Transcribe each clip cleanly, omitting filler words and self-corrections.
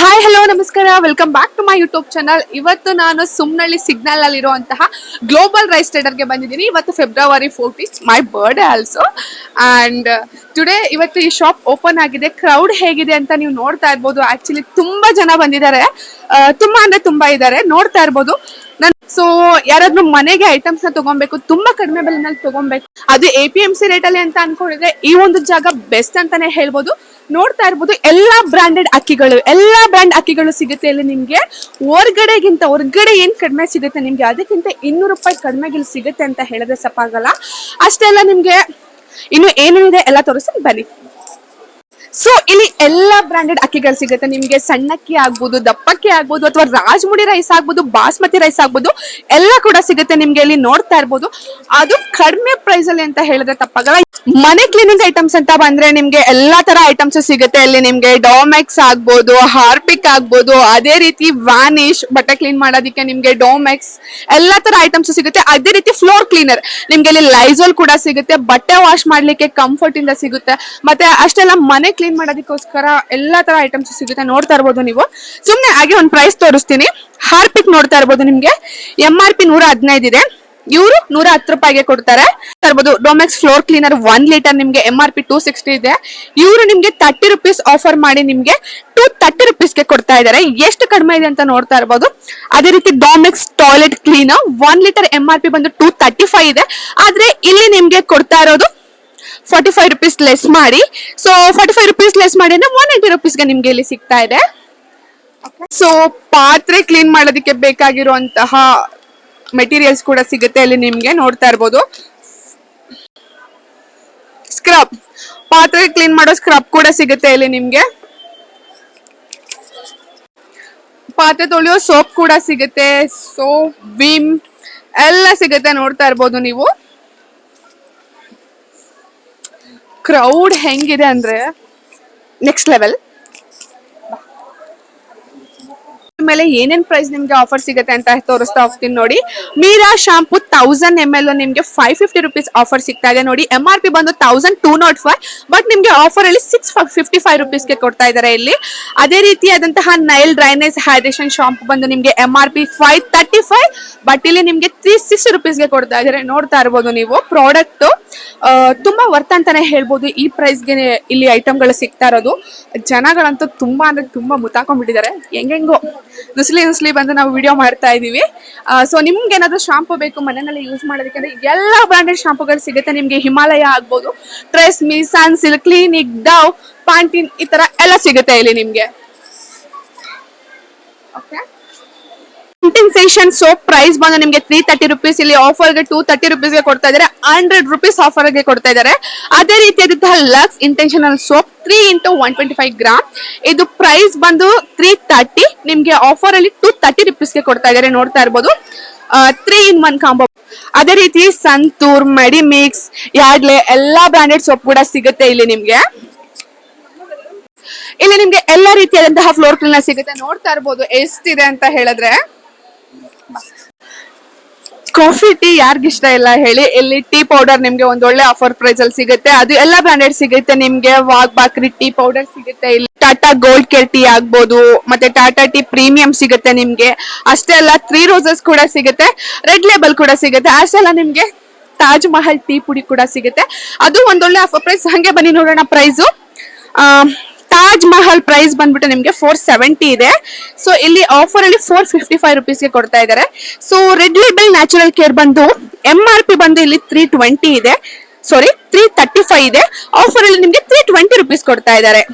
Hi hello ನಮಸ್ಕಾರ, welcome back to my YouTube channel. ಇವತ್ತು ನಾನು ಸುಮ್ನಳ್ಳಿ ಸಿಗ್ನಲ್ ಅಲ್ಲಿ ಇರುವಂತಹ ಗ್ಲೋಬಲ್ ರೈಸ್ ಟ್ರೇಡರ್ಗೆ ಬಂದಿದ್ದೀನಿ. ಇವತ್ತು February 14, my birthday also. And today ಇವತ್ತು ಈ ಶಾಪ್ ಓಪನ್ ಆಗಿದೆ. ಕ್ರೌಡ್ ಹೇಗಿದೆ ಅಂತ ನೀವು ನೋಡ್ತಾ ಇರ್ಬೋದು. ಆಕ್ಚುಲಿ ತುಂಬಾ ಜನ ಬಂದಿದ್ದಾರೆ, ತುಂಬಾ ಅಂದ್ರೆ ತುಂಬಾ ಇದ್ದಾರೆ, ನೋಡ್ತಾ ಇರ್ಬೋದು. ಸೊ ಯಾರಾದ್ರೂ ಮನೆಗೆ ಐಟಮ್ಸ್ ನ ತಗೊಬೇಕು, ತುಂಬಾ ಕಡಿಮೆ ಬೆಲೆನಲ್ಲಿ ತಗೊಬೇಕು, ಅದು APMC ರೇಟ್ ಅಲ್ಲಿ ಅಂತ ಅನ್ಕೊಂಡಿದ್ರೆ ಈ ಒಂದು ಜಾಗ ಬೆಸ್ಟ್ ಅಂತಾನೆ ಹೇಳ್ಬೋದು. ನೋಡ್ತಾ ಇರ್ಬೋದು, ಎಲ್ಲಾ ಬ್ರಾಂಡೆಡ್ ಎಲ್ಲಾ ಬ್ರ್ಯಾಂಡ್ ಅಕ್ಕಿಗಳು ಸಿಗುತ್ತೆ ಇಲ್ಲಿ ನಿಮ್ಗೆ. ಹೊರಗಡೆ ಏನ್ ಕಡಿಮೆ ಸಿಗುತ್ತೆ ನಿಮ್ಗೆ, ಅದಕ್ಕಿಂತ 200 ರೂಪಾಯಿ ಕಡಿಮೆಗೆ ಇಲ್ಲಿ ಸಿಗುತ್ತೆ ಅಂತ ಹೇಳಿದ್ರೆ ತಪ್ಪಾಗಲ್ಲ. ಅಷ್ಟೆಲ್ಲ ನಿಮ್ಗೆ ಇನ್ನು ಏನೇನಿದೆ ಎಲ್ಲ ತೋರಿಸ್ತೀನಿ ಬನ್ನಿ. ಸೊ ಇಲ್ಲಿ ಎಲ್ಲಾ ಬ್ರಾಂಡೆಡ್ ಅಕ್ಕಿಗಳು ಸಿಗುತ್ತೆ ನಿಮ್ಗೆ. ಸಣ್ಣಕ್ಕಿ ಆಗ್ಬೋದು, ದಪ್ಪಕ್ಕಿ ಆಗ್ಬೋದು, ಅಥವಾ ರಾಜಮುಡಿ ರೈಸ್ ಆಗ್ಬೋದು, ಬಾಸ್ಮತಿ ರೈಸ್ ಆಗ್ಬೋದು, ಎಲ್ಲ ಕೂಡ ಸಿಗುತ್ತೆ ನಿಮ್ಗೆ ಇಲ್ಲಿ. ನೋಡ್ತಾ ಇರ್ಬೋದು, ಅದು ಕಡಿಮೆ ಪ್ರೈಸ್ ಅಲ್ಲಿ ಅಂತ ಹೇಳಿದ್ರೆ ತಪ್ಪಾಗಲ್ಲ. ಮನೆ ಕ್ಲೀನಿಂಗ್ ಐಟಮ್ಸ್ ಅಂತ ಬಂದ್ರೆ ನಿಮ್ಗೆ ಎಲ್ಲಾ ತರ ಐಟಮ್ಸ್ ಸಿಗುತ್ತೆ ಇಲ್ಲಿ ನಿಮ್ಗೆ. ಡೋಮೆಕ್ಸ್ ಆಗ್ಬೋದು, ಹಾರ್ಪಿಕ್ ಆಗ್ಬೋದು, ಅದೇ ರೀತಿ ವ್ಯಾನಿಶ್ ಬಟ್ಟೆ ಕ್ಲೀನ್ ಮಾಡೋದಕ್ಕೆ ನಿಮ್ಗೆ ಡೋಮೆಕ್ಸ್, ಎಲ್ಲಾ ತರ ಐಟಮ್ಸ್ ಸಿಗುತ್ತೆ. ಅದೇ ರೀತಿ ಫ್ಲೋರ್ ಕ್ಲೀನರ್ ನಿಮ್ಗೆ ಇಲ್ಲಿ ಲೈಸೋಲ್ ಕೂಡ ಸಿಗುತ್ತೆ. ಬಟ್ಟೆ ವಾಶ್ ಮಾಡ್ಲಿಕ್ಕೆ ಕಂಫರ್ಟ್ ಇಂದ ಸಿಗುತ್ತೆ. ಮತ್ತೆ ಅಷ್ಟೆಲ್ಲ ಮನೆ ಕ್ಲೀನ್ ಮಾಡೋದಕ್ಕೋಸ್ಕರ ಎಲ್ಲಾ ತರ ಐಟಮ್ಸ್ ಸಿಗುತ್ತೆ. ನೋಡ್ತಾ ಇರ್ಬೋದು ನೀವು. ಸುಮ್ನೆ ಹಾಗೆ ಒಂದು ಪ್ರೈಸ್ ತೋರಿಸ್ತೀನಿ. ಹಾರ್ಪಿಕ್ ನೋಡ್ತಾ ಇರ್ಬೋದು, ನಿಮ್ಗೆ MRP 115 ಇದೆ, ಇವರು 110 ರೂಪಾಯಿಗೆ ಕೊಡ್ತಾರೆ. ಇರ್ಬೋದು ಡೊಮೆಕ್ಸ್ ಫ್ಲೋರ್ ಕ್ಲೀನರ್ 1 ಲೀಟರ್ ನಿಮ್ಗೆ MRP 260 ಇದೆ. ಇವರು ನಿಮ್ಗೆ 30 ರೂಪೀಸ್ ಆಫರ್ ಮಾಡಿ ನಿಮ್ಗೆ 230 ರೂಪೀಸ್ಗೆ ಕೊಡ್ತಾ ಇದ್ದಾರೆ. ಎಷ್ಟು ಕಡಿಮೆ ಇದೆ ಅಂತ ನೋಡ್ತಾ ಇರ್ಬೋದು. ಅದೇ ರೀತಿ ಡೊಮೆಕ್ಸ್ ಟಾಯ್ಲೆಟ್ ಕ್ಲೀನರ್ 1 ಲೀಟರ್ MRP ಬಂದು 235 ಇದೆ. ಆದ್ರೆ ಇಲ್ಲಿ ನಿಮ್ಗೆ ಕೊಡ್ತಾ ಇರೋದು 45 ರೂಪೀಸ್ ಲೆಸ್ ಮಾಡಿ. ಸೊ 45 ರೂಪೀಸ್ ಲೆಸ್ ಮಾಡಿ ಅಂದ್ರೆ 180 ರೂಪೀಸ್ಗೆ ನಿಮ್ಗೆ ಇಲ್ಲಿ ಸಿಗ್ತಾ ಇದೆ. ಸೊ ಪಾತ್ರೆ ಕ್ಲೀನ್ ಮಾಡೋದಕ್ಕೆ ಬೇಕಾಗಿರುವಂತಹ ಮೆಟೀರಿಯಲ್ಸ್ ಕೂಡ ಸಿಗುತ್ತೆ ಇಲ್ಲಿ ನಿಮ್ಗೆ. ನೋಡ್ತಾ ಇರ್ಬೋದು, ಸ್ಕ್ರಬ್, ಪಾತ್ರೆ ಕ್ಲೀನ್ ಮಾಡೋ ಸ್ಕ್ರಬ್ ಕೂಡ ಸಿಗುತ್ತೆ ಇಲ್ಲಿ ನಿಮ್ಗೆ. ಪಾತ್ರೆ ತೊಳೆಯೋ ಸೋಪ್ ಕೂಡ ಸಿಗುತ್ತೆ, ಸೋಪ್, ವಿಮ್ ಎಲ್ಲ ಸಿಗುತ್ತೆ. ನೋಡ್ತಾ ಇರ್ಬೋದು ನೀವು. ಕ್ರೌಡ್ ಹೆಂಗಿದೆ ಅಂದ್ರೆ ನೆಕ್ಸ್ಟ್ ಲೆವೆಲ್. ಮೇಲೆ ಏನೇನ್ ಪ್ರೈಸ್ ನಿಮ್ಗೆ ಆಫರ್ ಸಿಗುತ್ತೆ ಅಂತ ತೋರಿಸ್ತಾ ಹೋಗ್ತೀನಿ ನೋಡಿ. ಮೀರಾ ಶಾಂಪೂ 1000 ml ನಿಮ್ಗೆ 550 ರೂಪೀಸ್ ಆಫರ್ ಸಿಗ್ತಾ ಇದೆ ನೋಡಿ. MRP ಬಂದು 1205, ಬಟ್ ನಿಮ್ಗೆ ಆಫರ್ ಅಲ್ಲಿ 655 ರೂಪೀಸ್ಗೆ ಕೊಡ್ತಾ ಇದ್ದಾರೆ ಇಲ್ಲಿ. ಅದೇ ರೀತಿಯಾದಂತಹ ನೈಲ್ ಡ್ರೈನೇಜ್ ಹೈಡ್ರೇಷನ್ ಶಾಂಪೂ ಬಂದು ನಿಮ್ಗೆ MRP 535, ಬಟ್ ಇಲ್ಲಿ ನಿಮ್ಗೆ 360 ರೂಪೀಸ್ಗೆ ಕೊಡ್ತಾ ಇದ್ದಾರೆ. ನೋಡ್ತಾ ಇರ್ಬೋದು ನೀವು. ಪ್ರಾಡಕ್ಟ್ ತುಂಬಾ ವರ್ತ್ ಅಂತಾನೆ ಹೇಳ್ಬೋದು. ಈ ಪ್ರೈಸ್ಗೆ ಇಲ್ಲಿ ಐಟಮ್ಗಳು ಸಿಗ್ತಾ ಇರೋದು. ಜನಗಳಂತೂ ತುಂಬಾ ಅಂದ್ರೆ ತುಂಬಾ ಮುತ್ತಾಕೊಂಡ್ಬಿಟ್ಟಿದ್ದಾರೆ. ಹೆಂಗೆಂಗೋ ನುಸ್ಲಿ ಬಂದು ನಾವು ವಿಡಿಯೋ ಮಾಡ್ತಾ ಇದೀವಿ. ಸೊ ನಿಮ್ಗೆ ಏನಾದ್ರು ಶಾಂಪು ಬೇಕು ಮನೆಯಲ್ಲಿ ಯೂಸ್ ಮಾಡೋದಕ್ಕೆ ಅಂದ್ರೆ ಎಲ್ಲಾ ಬ್ರಾಂಡೆಡ್ ಶಾಂಪುಗಳು ಸಿಗುತ್ತೆ ನಿಮ್ಗೆ. ಹಿಮಾಲಯ ಆಗ್ಬೋದು, ಟ್ರೆಸ್ಮಿ, ಸನ್ಸಿಲ್ಕ್, ಕ್ಲಿನಿಕ್, ಡವ್, ಪಾಂಟಿನ್, ಈ ತರ ಎಲ್ಲ ಸಿಗುತ್ತೆ ಇಲ್ಲಿ ನಿಮ್ಗೆ. ಓಕೆ, ಕಂಪೆನ್ಸೇಷನ್ ಸೋಪ್ ಪ್ರೈಸ್ ಬಂದು ನಿಮ್ಗೆ 330 ರೂಪೀಸ್, ಇಲ್ಲಿ ಆಫರ್ಗೆ 230 ರೂಪೀಸ್ಗೆ ಕೊಡ್ತಾ ಇದ್ದಾರೆ. 100 ರೂಪೀಸ್ ಆಫರ್ಗೆ ಕೊಡ್ತಾ ಇದ್ದಾರೆ. ಅದೇ ರೀತಿಯಾದಂತಹ Lux international soap 3 into 125 gram, ಇದು ಪ್ರೈಸ್ ಬಂದು 330, ನಿಮ್ಗೆ ಆಫರ್ ಅಲ್ಲಿ 230 ರೂಪೀಸ್ಗೆ ಕೊಡ್ತಾ ಇದ್ದಾರೆ. ನೋಡ್ತಾ ಇರ್ಬೋದು, 3 in 1 ಕಾಂಬೋ. ಅದೇ ರೀತಿ ಸಂತೂರ್, ಮೆಡಿಮಿಕ್ಸ್, ಯಾರ್ಡ್ಲೆ ಎಲ್ಲಾ ಬ್ರಾಂಡೆಡ್ ಸೋಪ್ ಕೂಡ ಸಿಗುತ್ತೆ ಇಲ್ಲಿ ನಿಮ್ಗೆ. ಇಲ್ಲಿ ನಿಮ್ಗೆ ಎಲ್ಲಾ ರೀತಿಯಾದಂತಹ ಫ್ಲೋರ್ ಕ್ಲೀನರ್ ಸಿಗುತ್ತೆ. ನೋಡ್ತಾ ಇರ್ಬೋದು ಎಷ್ಟಿದೆ ಅಂತ ಹೇಳಿದ್ರೆ. ಕಾಫಿ ಟೀ ಯಾರಿಗಿಷ್ಟ ಇಲ್ಲ ಹೇಳಿ. ಇಲ್ಲಿ ಟೀ ಪೌಡರ್ ನಿಮ್ಗೆ ಒಂದ್ ಒಳ್ಳೆ ಆಫರ್ ಪ್ರೈಸ್ ಅಲ್ಲಿ ಸಿಗುತ್ತೆ. ಅದು ಎಲ್ಲಾ ಬ್ರಾಂಡೆಡ್ ಸಿಗುತ್ತೆ ನಿಮ್ಗೆ. ವಾಗ್ ಬಾಕ್ರಿ ಟೀ ಪೌಡರ್ ಸಿಗುತ್ತೆ ಇಲ್ಲಿ. ಟಾಟಾ ಗೋಲ್ಡ್ ಕೇರ್ ಟೀ ಆಗ್ಬೋದು, ಮತ್ತೆ ಟಾಟಾ ಟೀ ಪ್ರೀಮಿಯಂ ಸಿಗುತ್ತೆ ನಿಮ್ಗೆ. ಅಷ್ಟೇ ಅಲ್ಲ, 3 ರೋಸಸ್ ಕೂಡ ಸಿಗುತ್ತೆ, ರೆಡ್ ಲೇಬಲ್ ಕೂಡ ಸಿಗುತ್ತೆ. ಅಷ್ಟೆಲ್ಲ ನಿಮ್ಗೆ ತಾಜ್ ಮಹಲ್ ಟೀ ಪುಡಿ ಕೂಡ ಸಿಗುತ್ತೆ. ಅದು ಒಂದೊಳ್ಳೆ ಆಫರ್ ಪ್ರೈಸ್. ಹಂಗೆ ಬನ್ನಿ ನೋಡೋಣ ಪ್ರೈಸು. ತಾಜ್ ಮಹಲ್ ಪ್ರೈಸ್ ಬಂದ್ಬಿಟ್ಟು ನಿಮ್ಗೆ 470 ಇದೆ. ಸೊ ಇಲ್ಲಿ ಆಫರ್ ಅಲ್ಲಿ 455 ರೂಪೀಸ್ಗೆ ಕೊಡ್ತಾ ಇದ್ದಾರೆ. So red label natural care ಬಂದು MRP ಬಂದು ಇಲ್ಲಿ 320 ಇದೆ, ಸಾರಿ 335 ಇದೆ. ಆಫರ್ ಅಲ್ಲಿ ನಿಮ್ಗೆ 320 ರೂಪೀಸ್ ಕೊಡ್ತಾ ಇದ್ದಾರೆ.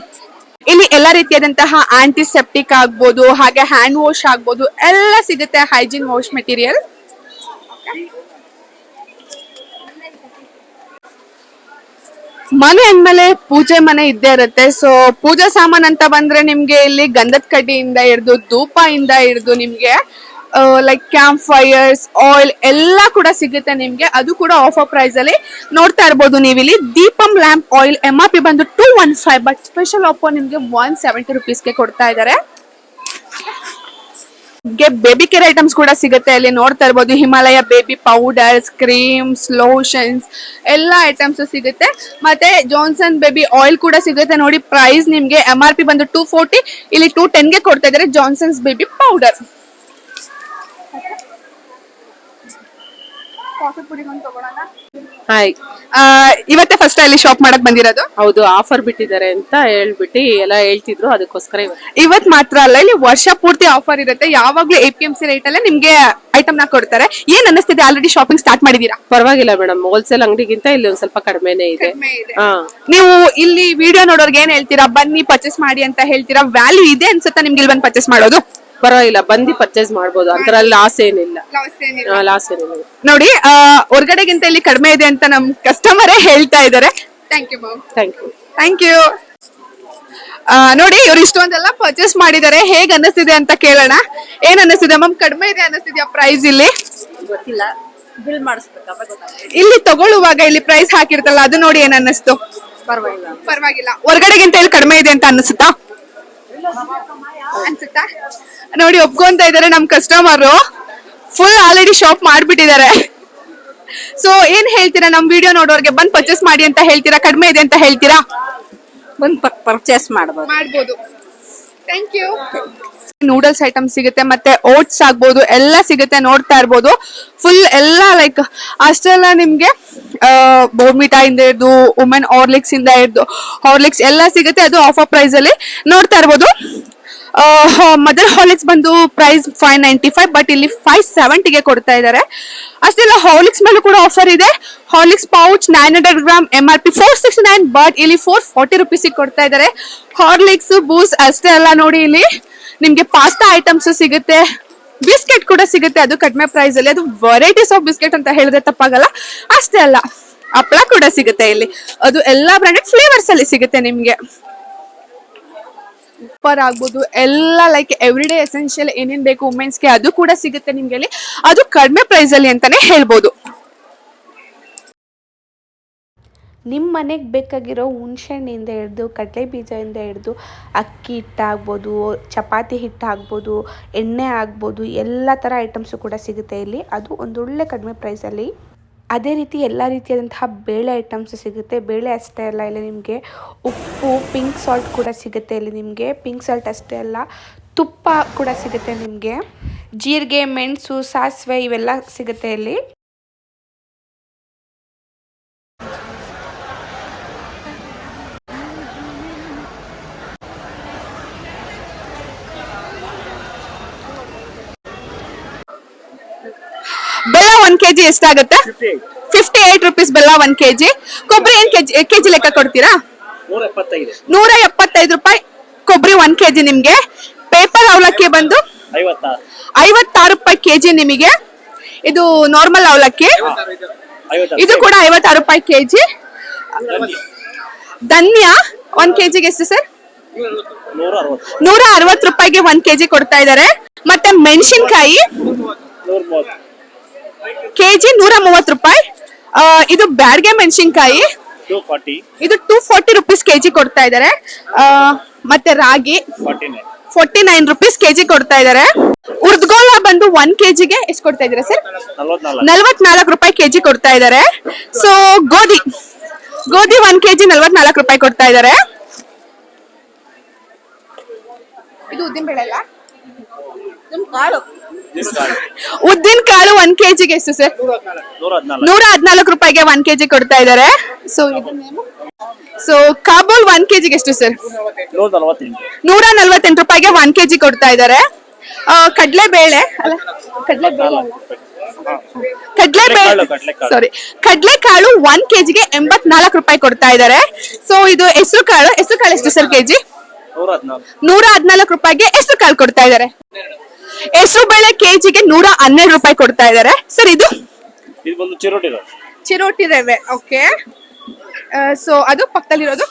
ಇಲ್ಲಿ ಎಲ್ಲಾ ರೀತಿಯಾದಂತಹ ಆಂಟಿಸೆಪ್ಟಿಕ್ ಆಗ್ಬೋದು, ಹಾಗೆ ಹ್ಯಾಂಡ್ ವಾಶ್ ಆಗ್ಬೋದು, ಎಲ್ಲ ಸಿಗುತ್ತೆ. Hygiene wash material. ಮನೆ ಅಂದ್ಮೇಲೆ ಪೂಜೆ ಮನೆ ಇದ್ದೇ ಇರುತ್ತೆ. ಸೊ ಪೂಜಾ ಸಾಮಾನ್ ಅಂತ ಬಂದ್ರೆ ನಿಮ್ಗೆ ಇಲ್ಲಿ ಗಂಧದ ಕಡ್ಡಿಯಿಂದ ಹಿಡಿದು, ಧೂಪ ಇಂದ ಹಿಡಿದು ನಿಮ್ಗೆ ಲೈಕ್ ಕ್ಯಾಂಪ್ ಫೈರ್ಸ್, ಆಯಿಲ್ ಎಲ್ಲ ಕೂಡ ಸಿಗುತ್ತೆ ನಿಮ್ಗೆ. ಅದು ಕೂಡ ಆಫರ್ ಪ್ರೈಸ್ ಅಲ್ಲಿ. ನೋಡ್ತಾ ಇರ್ಬೋದು ನೀವು ಇಲ್ಲಿ ದೀಪಂ ಲ್ಯಾಂಪ್ ಆಯಿಲ್ MRP ಬಂದು 215, ಬಟ್ ಸ್ಪೆಷಲ್ ಆಫರ್ ನಿಮ್ಗೆ 170 ರೂಪೀಸ್ಗೆ ಕೊಡ್ತಾ ಇದ್ದಾರೆ. ಬೇಬಿ ಕೇರ್ ಐಟಮ್ಸ್ ಕೂಡ ಸಿಗುತ್ತೆ ಅಲ್ಲಿ ನೋಡ್ತಾ ಇರ್ಬೋದು. Himalaya baby powders, creams, lotions ಎಲ್ಲ ಐಟಮ್ಸ್ ಸಿಗುತ್ತೆ. ಮತ್ತೆ ಜಾನ್ಸನ್ ಬೇಬಿ ಆಯಿಲ್ ಕೂಡ ಸಿಗುತ್ತೆ ನೋಡಿ. ಪ್ರೈಸ್ ನಿಮ್ಗೆ MRP ಬಂದು 240, ಇಲ್ಲಿ 210ಗೆ ಕೊಡ್ತಾ ಇದ್ದಾರೆ ಜಾನ್ಸನ್ಸ್ ಬೇಬಿ ಪೌಡರ್. ಹಾಯ್, ಇವತ್ತೇ ಫಸ್ಟ್ ಅಲ್ಲಿ ಶಾಪ್ ಮಾಡಕ್ ಬಂದಿರೋದು? ಹೌದು, ಆಫರ್ ಬಿಟ್ಟಿದ್ದಾರೆ ಅಂತ ಹೇಳ್ಬಿಟ್ಟು ಎಲ್ಲ ಹೇಳ್ತಿದ್ರು, ಅದಕ್ಕೋಸ್ಕರ ಇವತ್ ಮಾತ್ರ ಅಲ್ಲ, ಇಲ್ಲಿ ವರ್ಷ ಪೂರ್ತಿ ಆಫರ್ ಇರುತ್ತೆ. ಯಾವಾಗ್ಲೂ APMC ರೇಟ್ ಅಲ್ಲೇ ನಿಮ್ಗೆ ಐಟಮ್ ನ ಕೊಡ್ತಾರೆ. ಏನ್ ಅನ್ನಿಸ್ತಿದೆ, ಆಲ್ರೆಡಿ ಶಾಪಿಂಗ್ ಸ್ಟಾರ್ಟ್ ಮಾಡಿದೀರಾ? ಪರವಾಗಿಲ್ಲ ಮೇಡಮ್, ಹೋಲ್ಸೇಲ್ ಅಂಗಡಿಗಿಂತ ಇಲ್ಲಿ ಒಂದ್ ಸ್ವಲ್ಪ ಕಡಿಮೆನೇ ಇದೆ. ನೀವು ಇಲ್ಲಿ ವಿಡಿಯೋ ನೋಡೋರ್ಗೆ ಏನ್ ಹೇಳ್ತೀರಾ? ಬನ್ನಿ ಪರ್ಚೇಸ್ ಮಾಡಿ ಅಂತ ಹೇಳ್ತೀರಾ? ವ್ಯಾಲ್ಯೂ ಇದೆ ಅನ್ಸುತ್ತಾ ನಿಮ್ಗೆ ಇಲ್ಲಿ ಬಂದು ಪರ್ಚೇಸ್ ಮಾಡೋದು? ಪರವಾಗಿಲ್ಲ, ಬಂದು ಪರ್ಚೇಸ್ ಮಾಡ್ಬೋದು, ಅಂತರ ಲಾಸ್ ಏನಿಲ್ಲ. ಲಾಸ್ ಏನಿಲ್ಲ ನೋಡಿ. ಹೊರಗಡೆಗಿಂತ ಇಲ್ಲಿ ಕಡಿಮೆ ಇದೆ ಅಂತ ನಮ್ ಕಸ್ಟಮರೇ ಹೇಳ್ತಾ ಇದಾರೆ. Thank you ma'am. Thank you. ನೋಡಿ, ಇವ್ರು ಇಷ್ಟೊಂದೆಲ್ಲ ಪರ್ಚೇಸ್ ಮಾಡಿದ್ದಾರೆ. ಹೇಗ್ ಅನ್ನಿಸ್ತಿದೆ ಅಂತ ಕೇಳೋಣ. ಏನ್ ಅನ್ನಿಸ್ತಿದೆ ಮ್ಯಾಮ್? ಕಡಿಮೆ ಇದೆ ಅನ್ನಿಸ್ತಿದ್ಯಾ ಪ್ರೈಸ್? ಇಲ್ಲಿ ಗೊತ್ತಿಲ್ಲ, ಬಿಲ್ ಮಾಡಿಸ್ಬೇಕು. ಇಲ್ಲಿ ತಗೊಳ್ಳುವಾಗ ಇಲ್ಲಿ ಪ್ರೈಸ್ ಹಾಕಿರ್ತಲ್ಲ, ಅದು ನೋಡಿ ಏನ್ ಅನ್ನಿಸ್ತು? ಪರವಾಗಿಲ್ಲ. ಹೊರಗಡೆಗಿಂತ ಇಲ್ಲಿ ಕಡಿಮೆ ಇದೆ ಅಂತ ಅನ್ಸುತ್ತಾ? ನೋಡಿ, ಒಪ್ಕೊಂತ ಇದಾರೆ ನಮ್ ಕಸ್ಟಮರ್. ಫುಲ್ ಆಲ್ರೆಡಿ ಶಾಪ್ ಮಾಡ್ಬಿಟ್ಟಿದ್ದಾರೆ. ಸೊ ಏನ್ ಹೇಳ್ತೀರಾ? ನಮ್ ವಿಡಿಯೋ ನೋಡೋರ್ಗೆ ಬಂದ್ ಪರ್ಚೇಸ್ ಮಾಡಿ ಅಂತ ಹೇಳ್ತೀರಾ? ಕಡಿಮೆ ಇದೆ ಅಂತ ಹೇಳ್ತೀರಾ? ಬಂದ್ ಪರ್ಚೇಸ್ ಮಾಡ್ಬೋದು. Thank you. ನೂಡಲ್ಸ್ ಐಟಮ್ ಸಿಗುತ್ತೆ, ಮತ್ತೆ ಓಟ್ಸ್ ಆಗ್ಬೋದು, ಎಲ್ಲ ಸಿಗುತ್ತೆ. ನೋಡ್ತಾ ಇರ್ಬೋದು, ಫುಲ್ ಎಲ್ಲ ಲೈಕ್ ಅಷ್ಟೆಲ್ಲ ನಿಮ್ಗೆ ಬೋರ್ಮಿಟಾ ಇಂದ ಹಿಡ್ದು ವುಮೆನ್ ಹಾರ್ಲಿಕ್ಸ್ ಇಂದ ಹಿಡ್ದು ಹಾರ್ಲಿಕ್ಸ್ ಎಲ್ಲ ಸಿಗುತ್ತೆ. ಅದು ಆಫರ್ ಪ್ರೈಸ್ ಅಲ್ಲಿ ನೋಡ್ತಾ ಇರ್ಬೋದು. ಮದರ್ ಹಾರ್ಲಿಕ್ಸ್ ಬಂದು ಪ್ರೈಸ್ 595, ಬಟ್ ಇಲ್ಲಿ 570ಗೆ ಕೊಡ್ತಾ ಇದ್ದಾರೆ. ಅಷ್ಟೆಲ್ಲ ಹಾರ್ಲಿಕ್ಸ್ ಮೇಲೂ ಕೂಡ ಆಫರ್ ಇದೆ. Horlicks pouch 900 gram MRP 469, but ಇಲ್ಲಿ 440 ರುಪೀಸ್ ಕೊಡ್ತಾ ಇದ್ದಾರೆ. ಹಾರ್ಲಿಕ್ಸ್, ಬೂಸ್ಟ್ ಅಷ್ಟೇ ಅಲ್ಲ ನೋಡಿ, ಇಲ್ಲಿ ನಿಮ್ಗೆ ಪಾಸ್ತಾ ಐಟಮ್ಸ್ ಸಿಗುತ್ತೆ, ಬಿಸ್ಕೆಟ್ ಕೂಡ ಸಿಗುತ್ತೆ, ಅದು ಕಡಿಮೆ ಪ್ರೈಸ್ ಅಲ್ಲಿ. ಅದು ವೆರೈಟೀಸ್ ಆಫ್ ಬಿಸ್ಕೆಟ್ ಅಂತ ಹೇಳಿದ್ರೆ ತಪ್ಪಾಗಲ್ಲ. ಅಷ್ಟೇ ಅಲ್ಲ, ಹಪ್ಪಳ ಕೂಡ ಸಿಗುತ್ತೆ ಇಲ್ಲಿ. ಅದು ಎಲ್ಲಾ ಬ್ರಾಂಡೆಡ್ ಫ್ಲೇವರ್ಸ್ ಅಲ್ಲಿ ಸಿಗುತ್ತೆ ನಿಮ್ಗೆ. ಸೂಪರ್ ಆಗ್ಬೋದು, ಎಲ್ಲ ಲೈಕ್ ಎವ್ರಿಡೇ ಎಸೆನ್ಷಿಯಲ್ ಏನೇನ್ ಬೇಕು ವುಮೆನ್ಸ್ಗೆ ಅದು ಕೂಡ ಸಿಗುತ್ತೆ ನಿಮ್ಗೆ ಇಲ್ಲಿ. ಅದು ಕಡಿಮೆ ಪ್ರೈಸ್ ಅಲ್ಲಿ ಅಂತಾನೆ ಹೇಳ್ಬೋದು. ನಿಮ್ಮ ಮನೆಗೆ ಬೇಕಾಗಿರೋ ಹುಣಸೆಹಣ್ಣಿಂದ ಹಿಡಿದು ಕಡಲೆ ಬೀಜದಿಂದ ಹಿಡಿದು ಅಕ್ಕಿ ಹಿಟ್ಟಾಗ್ಬೋದು, ಚಪಾತಿ ಹಿಟ್ಟಾಗ್ಬೋದು, ಎಣ್ಣೆ ಆಗ್ಬೋದು, ಎಲ್ಲ ಥರ ಐಟಮ್ಸು ಕೂಡ ಸಿಗುತ್ತೆ ಇಲ್ಲಿ. ಅದು ಒಂದೊಳ್ಳೆ ಕಡಿಮೆ ಪ್ರೈಸಲ್ಲಿ. ಅದೇ ರೀತಿ ಎಲ್ಲ ರೀತಿಯಾದಂತಹ ಬೇಳೆ ಐಟಮ್ಸ್ ಸಿಗುತ್ತೆ. ಬೇಳೆ ಅಷ್ಟೇ ಅಲ್ಲ, ಇಲ್ಲಿ ನಿಮಗೆ ಉಪ್ಪು, ಪಿಂಕ್ ಸಾಲ್ಟ್ ಕೂಡ ಸಿಗುತ್ತೆ ಇಲ್ಲಿ ನಿಮಗೆ. ಪಿಂಕ್ ಸಾಲ್ಟ್ ಅಷ್ಟೇ ಅಲ್ಲ, ತುಪ್ಪ ಕೂಡ ಸಿಗುತ್ತೆ ನಿಮಗೆ. ಜೀರಿಗೆ, ಮೆಣಸು, ಸಾಸಿವೆ ಇವೆಲ್ಲ ಸಿಗುತ್ತೆ ಇಲ್ಲಿ. ಬೆಲ್ಲ 1 kg ಎಷ್ಟಾಗುತ್ತೆ? 58 ರುಪೀಸ್ ಬೆಲ್ಲ 1 kg. ಕೊಬ್ಬರಿ ಏನ್ ಕೆಜಿ ಲೆಕ್ಕ ಕೊಡ್ತೀರಾ? 175 ರೂಪಾಯಿ ಕೊಬ್ಬರಿ 1 kg ನಿಮ್ಗೆ. ಪೇಪರ್ ಅವಲಕ್ಕಿ ಬಂದು 56 ರೂಪಾಯಿ ಕೆಜಿ ನಿಮಗೆ. ಇದು ನಾರ್ಮಲ್ ಅವಲಕ್ಕಿ, ಇದು ಕೂಡ 56 ರೂಪಾಯಿ ಕೆಜಿ. ಧನ್ಯ 1 kg ಎಷ್ಟು ಸರ್? 160 ರೂಪಾಯಿಗೆ 1 kg ಕೊಡ್ತಾ ಇದ್ದಾರೆ. ಮತ್ತೆ ಮೆಣಸಿನ್ಕಾಯಿ ಕೆಜಿ 130 ರೂಪಾಯಿ. ಇದು ಬ್ಯಾಡ್ಗೆ ಮೆಣಸಿನ್ಕಾಯಿ, ಇದು 240 ರುಪೀಸ್ ಕೆಜಿ ಕೊಡ್ತಾ ಇದ್ದಾರೆ. ಮತ್ತೆ ರಾಗಿ 49 ರುಪೀಸ್ ಕೆಜಿ ಕೊಡ್ತಾ ಇದ್ದಾರೆ. ಉರ್ದ್ಗೋಲ ಬಂದು 1 kgಗೆ ಎಷ್ಟು ಕೊಡ್ತಾ ಇದ್ದೀರಾ ಸರ್? 44 ರೂಪಾಯಿ ಕೆಜಿ ಕೊಡ್ತಾ ಇದ್ದಾರೆ. ಸೊ ಗೋಧಿ 1 kg 44 ರೂಪಾಯಿ ಕೊಡ್ತಾ ಇದ್ದಾರೆ. ಇದು ಉದ್ದಿನ ಬೇಳೆ ಅಲ್ಲ, ಉದ್ದಿನ ಕಾಳು 1 kgಗೆ ಎಷ್ಟು ಸರ್? 114 ರೂಪಾಯಿಗೆ 1 kg ಕೊಡ್ತಾ ಇದ್ದಾರೆ. ಸೊ ಕಾಬೂಲ್ 1 kgಗೆ ಎಷ್ಟು ಸರ್? 148 ರೂಪಾಯಿಗೆ 1 kg ಕೊಡ್ತಾ ಇದ್ದಾರೆ. ಕಡಲೆಬೇಳೆ ಕಡಲೆಕಾಳು 1 kgಗೆ 84 ರೂಪಾಯಿ ಕೊಡ್ತಾ ಇದ್ದಾರೆ. ಸೊ ಇದು ಹೆಸರು ಕಾಳು ಎಷ್ಟು ಸರ್ ಕೆಜಿ? 114 ರೂಪಾಯಿಗೆ ಹೆಸರು ಕಾಳು ಕೊಡ್ತಾ ಇದ್ದಾರೆ. ಹೆಸರು ಬೇಳೆ ಕೆಜಿಗೆ 112 ರೂಪಾಯಿ ಕೊಡ್ತಾ ಇದ್ದಾರೆ. ಸರ್ ಇದು ಚಿರೋಟಿ ರವೆ. ಓಕೆ, ಸೊ ಅದು ಪಕ್ಕದಲ್ಲಿರೋದು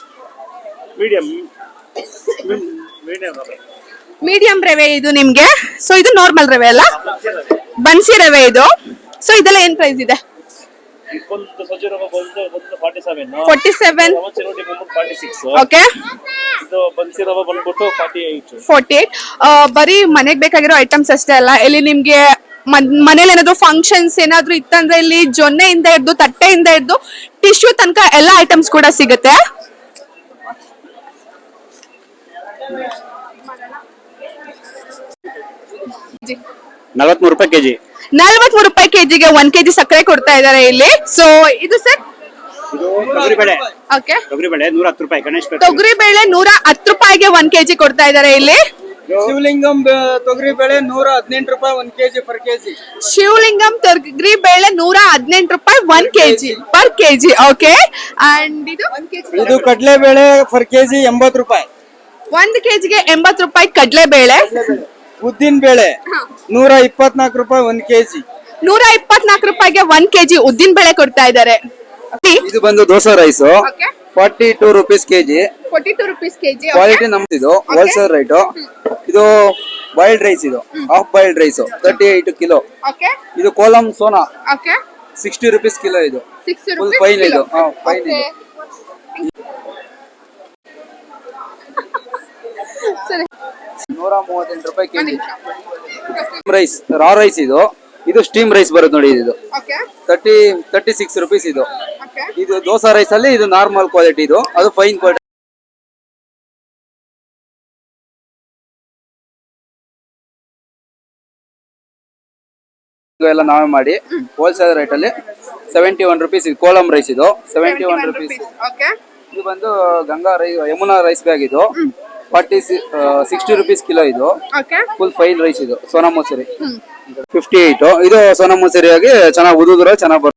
ಮೀಡಿಯಂ ರವೆ ಇದು ನಿಮ್ಗೆ. ಸೊ ಇದು ನಾರ್ಮಲ್ ರವೆ ಅಲ್ಲ, ಬನ್ಸಿ ರವೆ ಇದು. ಸೊ ಇದೆಲ್ಲ ಏನ್ ಪ್ರೈಸ್ ಇದೆ? 47. ಓಕೆ, ಇದು ಬನ್ಸಿ ರವೆ ಬಂದ್ಬಿಟ್ಟು 48. 48 ಬರೀ ಮನೆಗ್ ಬೇಕಾಗಿರೋ ಐಟಮ್ಸ್ ಅಷ್ಟೇ ಅಲ್ಲ, ಇಲ್ಲಿ ನಿಮ್ಗೆ ಮನೇಲಿ ಏನಾದ್ರು ಫಂಕ್ಷನ್ಸ್ ಏನಾದ್ರು ಇತ್ತಂದ್ರೆ ಇಲ್ಲಿ ಜೊನ್ನೆಯಿಂದ ಹಿಡ್ದು ತಟ್ಟೆಯಿಂದ ಹಿಡ್ದು ಟಿಶ್ಯೂ ತನಕ ಎಲ್ಲ ಐಟಮ್ಸ್ ಕೂಡ ಸಿಗುತ್ತೆ. ₹43 kg. 43 ರೂಪಾಯಿ ಕೆಜಿಗೆ 1 kg ಸಕ್ಕರೆ ಕೊಡ್ತಾ ಇದ್ದಾರೆ ಇಲ್ಲಿ. ಸೊ ಇದು ಸರ್ ಇದು ತೊಗರಿಬೇಳೆ. ಓಕೆ, ತೊಗರಿಬೇಳೆ ₹110 ಗಣೇಶ್ ಪೇಟೆ. ತೊಗರಿ ಬೇಳೆ 110 ರೂಪಾಯಿಗೆ 1 kg ಕೊಡ್ತಾ ಇದ್ದಾರೆ ಇಲ್ಲಿ. ಶಿವಲಿಂಗಂ ತೊಗರಿ ಬೇಳೆ ₹118 1 kg per kg. ಶಿವಲಿಂಗಂ ತೊಗರಿ ಬೇಳೆ 118 ರೂಪಾಯಿ 1 kg per kg. Okay, and ಇದು ಇದು ಕಡಲೆ ಬೇಳೆ per kg ₹80. 1 kgಗೆ 80 ರೂಪಾಯಿ ಕಡಲೆ ಬೇಳೆ. ಉದ್ದಿನ ಬೇಳೆ ₹124 1 kg. 124 ರೂಪಾಯಿಗೆ 1 kg ಉದ್ದಿನ ಬೇಳೆ ಕೊಡ್ತಾ ಇದ್ದಾರೆ. ಇದು ಬಂದು dosa rice okay, 42 rupees kg. 42 rupees KG. Quality ನಮ್ದಿದು ಹೋಲ್ಸೇಲ್ ರೇಟ್. ಇದು ಬಾಯ್ಲ್ಡ್ ರೈಸ್, ಇದು half boiled rice 38 kilo. Okay ಇದು Kolam Sona okay, 60 rupees kilo. ಇದು 60 ಫುಲ್ ರೂಪೀಸ್ ಫೈನ್ ಇದು. ಫೈನ್ ಇದು. ಸರಿ, ₹138 kg. ರೈಸ್ ರಾ ರೈಸ್ ಇದು ಸ್ಟೀಮ್ ರೈಸ್ ಬರುತ್ತೆ ನೋಡಿ. ಇದು ಓಕೆ 36 rupees. ಇದು ಓಕೆ, ಇದು ದೋಸಾ ರೈಸ್ ಅಲ್ಲಿ ಇದು ನಾರ್ಮಲ್ ಕ್ವಾಲಿಟಿ, ಇದು ಅದು ಫೈನ್ ಕ್ವಾಲಿಟಿ. ಎಲ್ಲ ನಾವೇ ಮಾಡಿ ಹೋಲ್ಸೇಲ್ ರೇಟ್ ಅಲ್ಲಿ 71 rupees. ಇದು ಕೋಲಂ ರೈಸ್, ಇದು 71 rupees. ಓಕೆ, ಇದು ಬಂದು Ganga rice, Yamuna rice bag, ಇದು 60 rupees ಕಿಲೋ. ಇದು ಓಕೆ, ಫುಲ್ ಫೈನ್ ರೈಸ್. ಇದು ಸೋನಾ ಮಸೂರಿ 58. ಇದು ಸೋನಾ ಮಸೂರಿ ಆಗಿ ಚೆನ್ನಾಗಿ ಉದುದ್ರೆ ಚೆನ್ನಾಗಿ ಬರುತ್ತೆ.